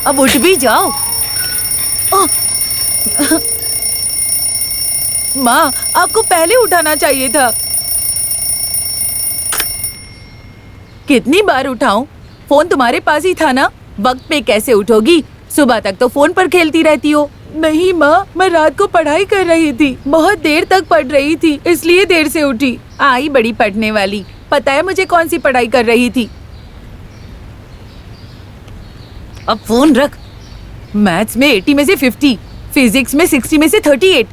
अब उठ भी जाओ। माँ, आपको पहले उठाना चाहिए था। कितनी बार उठाऊं? फोन तुम्हारे पास ही था ना? वक्त पे कैसे उठोगी? सुबह तक तो फोन पर खेलती रहती हो। नहीं माँ, मैं रात को पढ़ाई कर रही थी, बहुत देर तक पढ़ रही थी, इसलिए देर से उठी। आई बड़ी पढ़ने वाली। पता है मुझे कौन सी पढ़ाई कर रही थी। अब फोन रख। मैथ्स में 80 में से 50, फिजिक्स में 60 में से 38।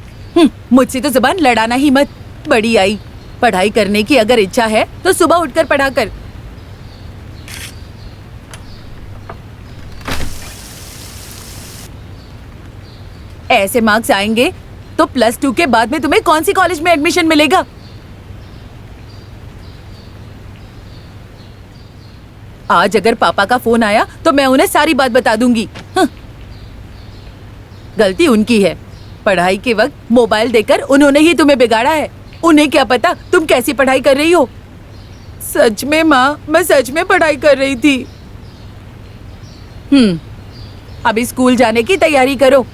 मुझसे तो ज़बान लड़ाना ही मत। बड़ी आई। पढ़ाई करने की अगर इच्छा है तो सुबह उठकर पढ़ा कर। ऐसे मार्क्स आएंगे तो +2 के बाद में तुम्हें कौन सी कॉलेज में एडमिशन मिलेगा? आज अगर पापा का फोन आया तो मैं उन्हें सारी बात बता दूंगी। गलती उनकी है। पढ़ाई के वक्त मोबाइल देकर उन्होंने ही तुम्हें बिगाड़ा है। उन्हें क्या पता तुम कैसी पढ़ाई कर रही हो। सच में माँ, मैं सच में पढ़ाई कर रही थी। अभी स्कूल जाने की तैयारी करो।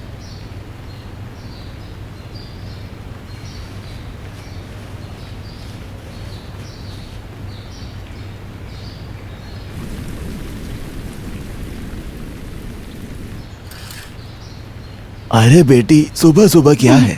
अरे बेटी, सुबह सुबह क्या है?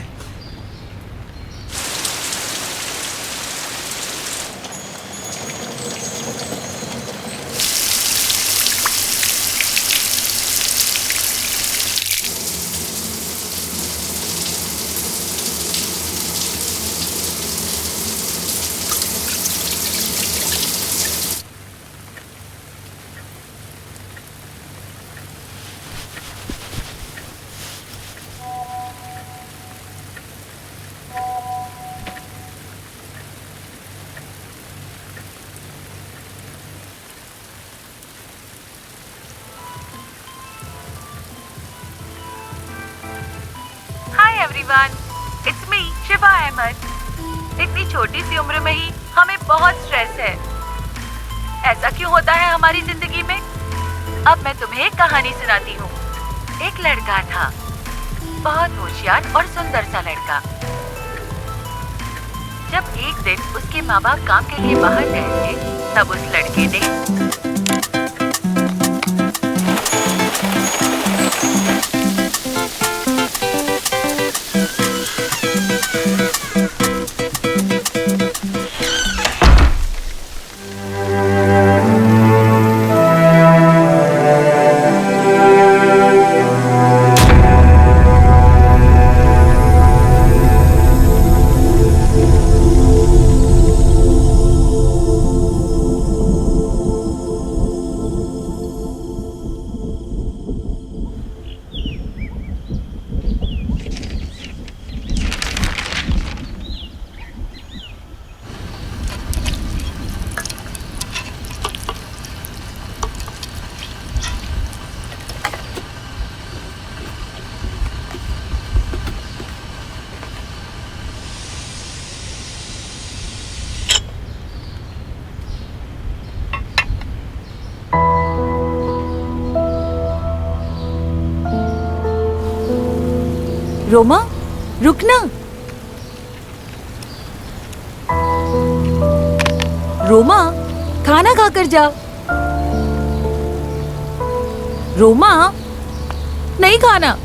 एवरीवन, इट्स मी शिफा अहमद। इतनी छोटी सी उम्र में ही हमें बहुत स्ट्रेस है। ऐसा क्यों होता है हमारी जिंदगी में? अब मैं तुम्हें एक कहानी सुनाती हूँ। एक लड़का था, बहुत होशियार और सुंदर सा लड़का। जब एक दिन उसके माँ बाप काम के लिए बाहर गए थे, तब उस लड़के ने रोमा, रुकना। रोमा, खाना खाकर जा। रोमा, नहीं खाना।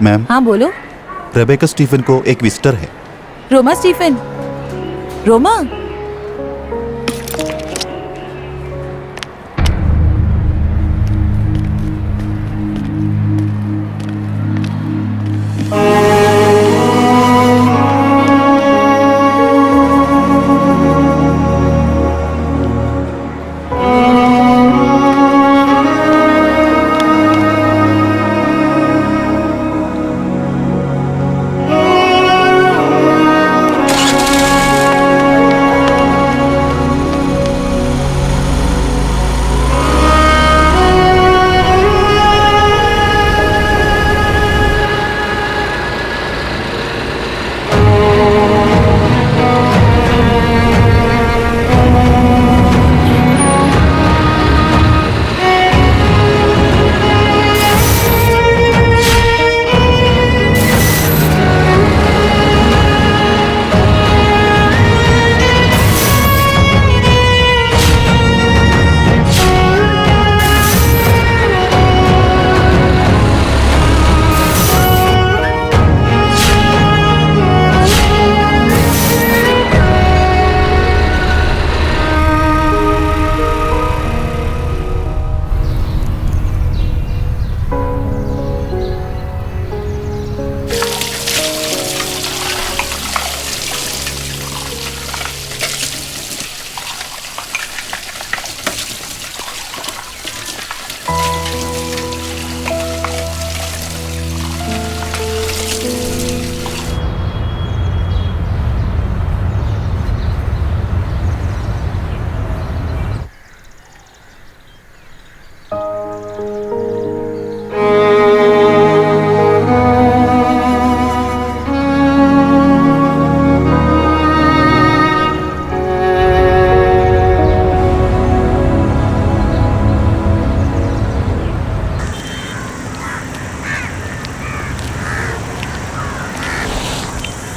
मैम, हाँ बोलो। रेबेका स्टीफन को एक विजिटर है। रोमा स्टीफन। रोमा।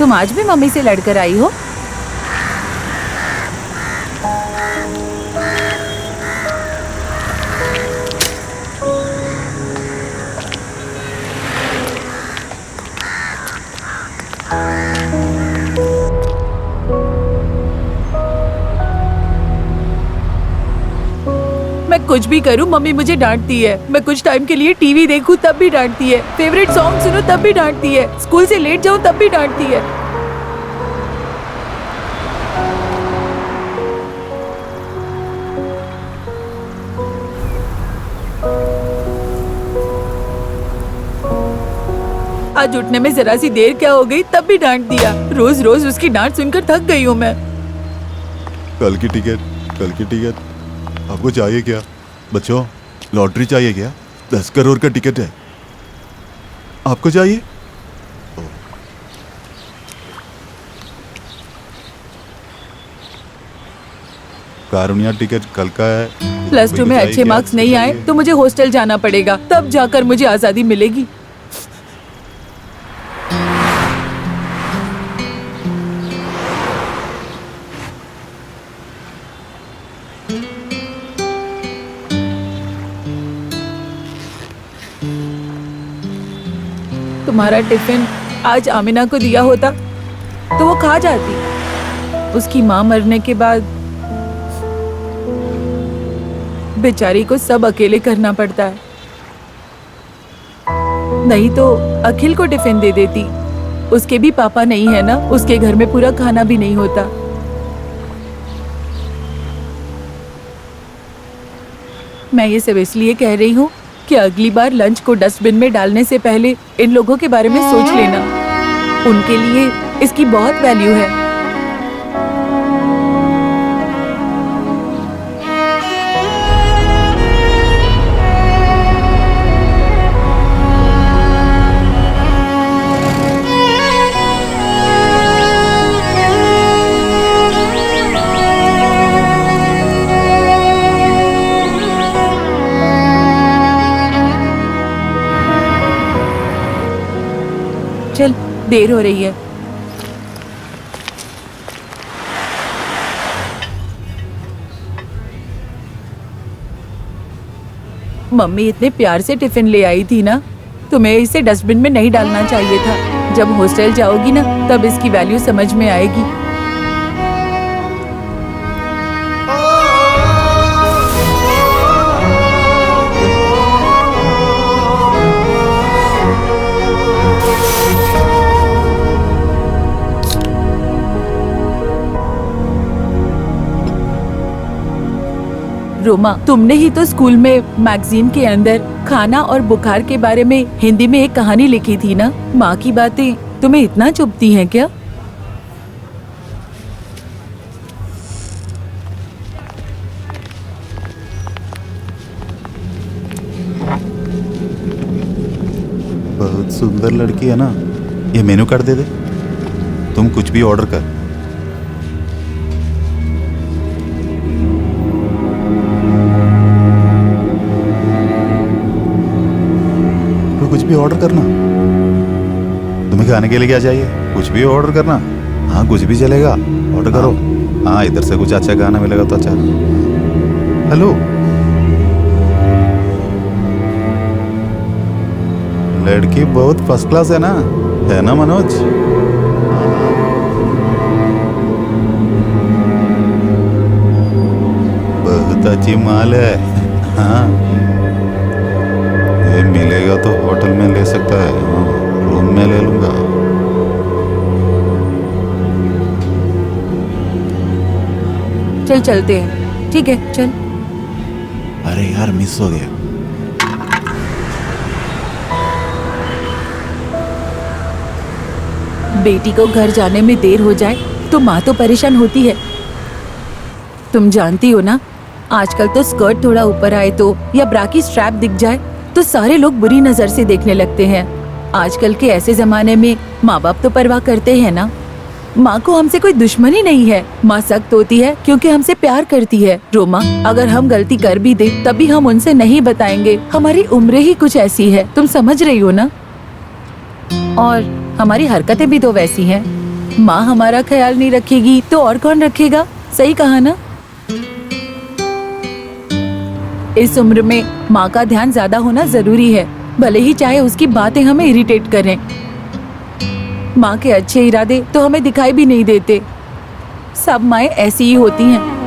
तुम आज भी मम्मी से लड़कर आई हो? मैं कुछ भी करूं मम्मी मुझे डांटती है। मैं कुछ टाइम के लिए टीवी देखूं तब भी डांटती है। फेवरेट सॉन्ग सुनो तब भी डांटती है। स्कूल से लेट जाऊं तब भी डांटती है। आज उठने में जरा सी देर क्या हो गई तब भी डांट दिया। रोज रोज उसकी डांट सुनकर थक गई हूँ मैं। कल की टिकट आपको चाहिए क्या? बच्चों, लॉटरी चाहिए क्या? 10 करोड़ का टिकट है, आपको चाहिए? कारुण्या टिकट कल का है। +2 में अच्छे मार्क्स नहीं आए तो मुझे हॉस्टल जाना पड़ेगा, तब जाकर मुझे आजादी मिलेगी। तुम्हारा टिफिन आज आमिना को दिया होता तो वो खा जाती। उसकी माँ मरने के बाद बेचारी को सब अकेले करना पड़ता है। नहीं तो अखिल को टिफिन दे देती। उसके भी पापा नहीं है ना, उसके घर में पूरा खाना भी नहीं होता। मैं ये सब इसलिए कह रही हूँ कि अगली बार लंच को डस्टबिन में डालने से पहले इन लोगों के बारे में सोच लेना। उनके लिए इसकी बहुत वैल्यू है। चल, देर हो रही है। मम्मी इतने प्यार से टिफिन ले आई थी ना, तुम्हें इसे डस्टबिन में नहीं डालना चाहिए था। जब हॉस्टल जाओगी ना तब इसकी वैल्यू समझ में आएगी। रोमा, तुमने ही तो स्कूल में मैगजीन के अंदर खाना और बुखार के बारे में हिंदी में एक कहानी लिखी थी ना। माँ की बातें तुम्हें इतना चुभती हैं क्या? बहुत सुंदर लड़की है ना। ये मेनू कार्ड दे दे, तुम कुछ भी ऑर्डर कर। कुछ भी ऑर्डर करना। तुम्हें खाने के लिए क्या चाहिए? कुछ भी ऑर्डर करना। हाँ, कुछ भी चलेगा, ऑर्डर करो। हाँ, इधर से कुछ अच्छा खाना मिलेगा तो अच्छा। हेलो, लड़की बहुत फर्स्ट क्लास है ना मनोज? बहुत अच्छी माल है। हाँ, ये मिलेगा तो होटल में ले सकता है, रूम में ले लूंगा। चल चलते हैं। ठीक है, चल। अरे यार, मिस हो गया। बेटी को घर जाने में देर हो जाए तो माँ तो परेशान होती है। तुम जानती हो ना, आजकल तो स्कर्ट थोड़ा ऊपर आए तो या ब्रा की स्ट्रैप दिख जाए तो सारे लोग बुरी नजर से देखने लगते हैं। आजकल के ऐसे जमाने में माँ बाप तो परवाह करते हैं ना। माँ को हमसे कोई दुश्मनी नहीं है। माँ सख्त होती है क्योंकि हमसे प्यार करती है। रोमा, अगर हम गलती कर भी दे तभी हम उनसे नहीं बताएंगे। हमारी उम्र ही कुछ ऐसी है, तुम समझ रही हो ना। और हमारी हरकतें भी तो वैसी हैं। माँ हमारा ख्याल नहीं रखेगी तो और कौन रखेगा? सही कहा ना। इस उम्र में माँ का ध्यान ज्यादा होना जरूरी है, भले ही चाहे उसकी बातें हमें इरिटेट करें। माँ के अच्छे इरादे तो हमें दिखाई भी नहीं देते। सब माएं ऐसी ही होती हैं।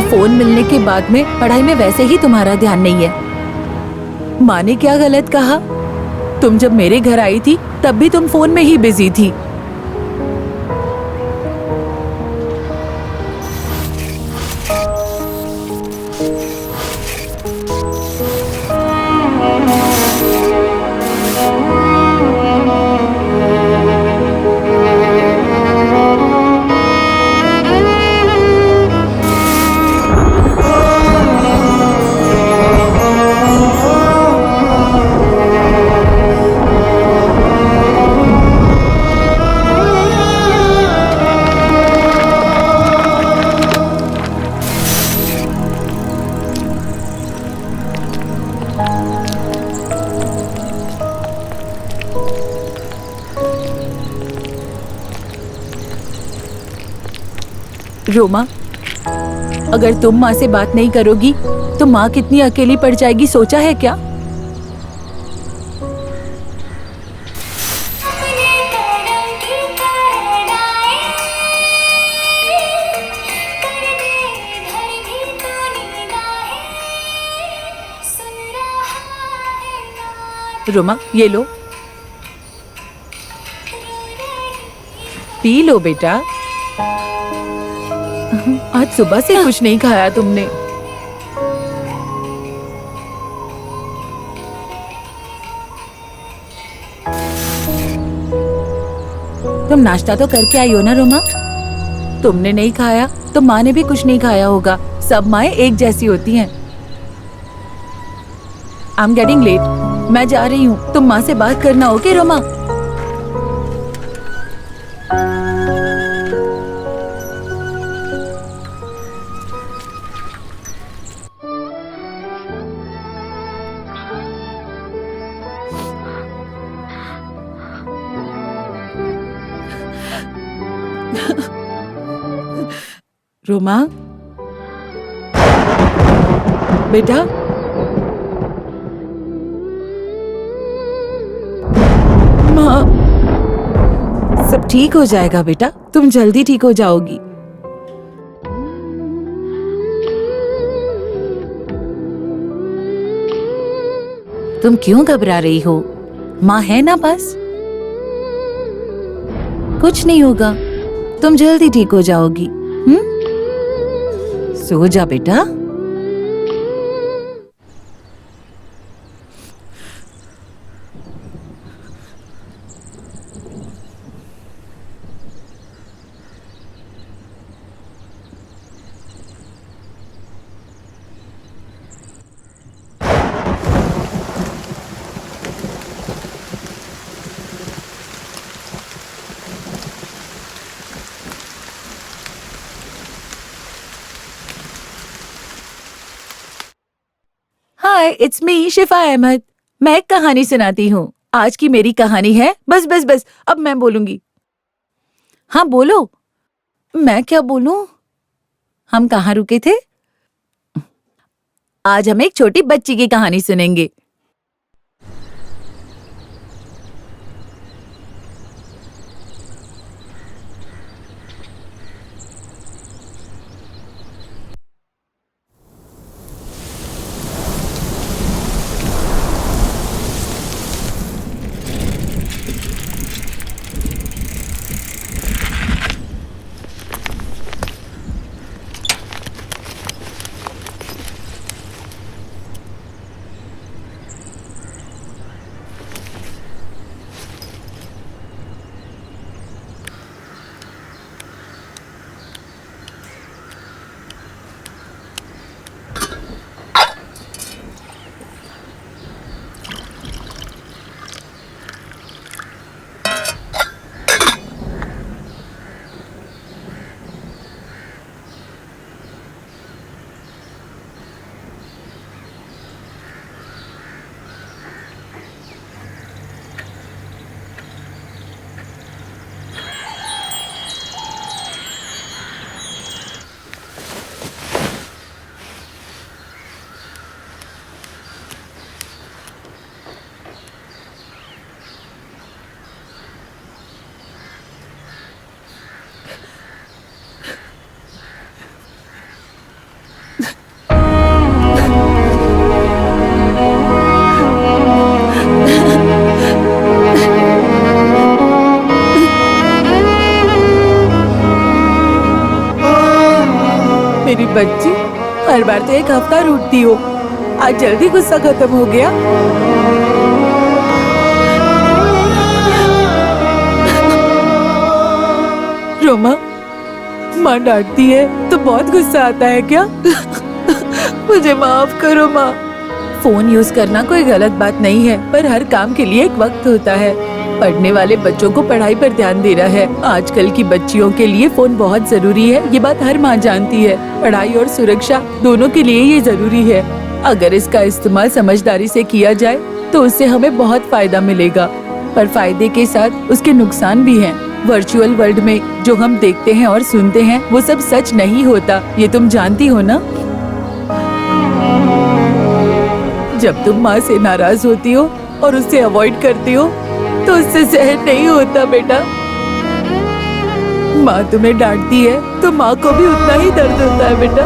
फोन मिलने के बाद में पढ़ाई में वैसे ही तुम्हारा ध्यान नहीं है। माँ ने क्या गलत कहा? तुम जब मेरे घर आई थी तब भी तुम फोन में ही बिजी थी। रोमा, अगर तुम माँ से बात नहीं करोगी तो माँ कितनी अकेली पड़ जाएगी, सोचा है क्या? रोमा, ये लो, पी लो बेटा। आज सुबह से कुछ नहीं खाया तुमने। तुम नाश्ता तो करके आई हो ना रोमा? तुमने नहीं खाया तो माँ ने भी कुछ नहीं खाया होगा। सब माएं एक जैसी होती हैं। आई एम गेटिंग लेट, मैं जा रही हूँ। तुम माँ से बात करना, ओके रोमा? रोमा, बेटा, माँ, सब ठीक हो जाएगा बेटा, तुम जल्दी ठीक हो जाओगी। तुम क्यों घबरा रही हो? माँ है ना पास। कुछ नहीं होगा, तुम जल्दी ठीक हो जाओगी। सो जा बेटा। हाय, इट्स मी शिफा अहमद। मैं एक कहानी सुनाती हूँ। आज की मेरी कहानी है। बस बस बस, अब मैं बोलूंगी। हाँ बोलो। मैं क्या बोलूं? हम कहाँ रुके थे? आज हम एक छोटी बच्ची की कहानी सुनेंगे। मेरी बच्ची, हर बार तो एक हफ्ता रूठती हो। आज जल्दी गुस्सा खत्म हो गया। रोमा, माँ डांटती है तो बहुत गुस्सा आता है क्या? मुझे माफ करो माँ। फोन यूज करना कोई गलत बात नहीं है, पर हर काम के लिए एक वक्त होता है। पढ़ने वाले बच्चों को पढ़ाई पर ध्यान देना है। आजकल की बच्चियों के लिए फोन बहुत जरूरी है, ये बात हर माँ जानती है। पढ़ाई और सुरक्षा दोनों के लिए ये जरूरी है। अगर इसका इस्तेमाल समझदारी से किया जाए तो उससे हमें बहुत फायदा मिलेगा, पर फायदे के साथ उसके नुकसान भी हैं। वर्चुअल वर्ल्ड में जो हम देखते हैं और सुनते हैं वो सब सच नहीं होता, ये तुम जानती हो ना। जब तुम माँ से नाराज होती हो और उससे अवॉइड करती हो तो उससे सहन नहीं होता बेटा। माँ तुम्हें डांटती है तो माँ को भी उतना ही दर्द होता है बेटा।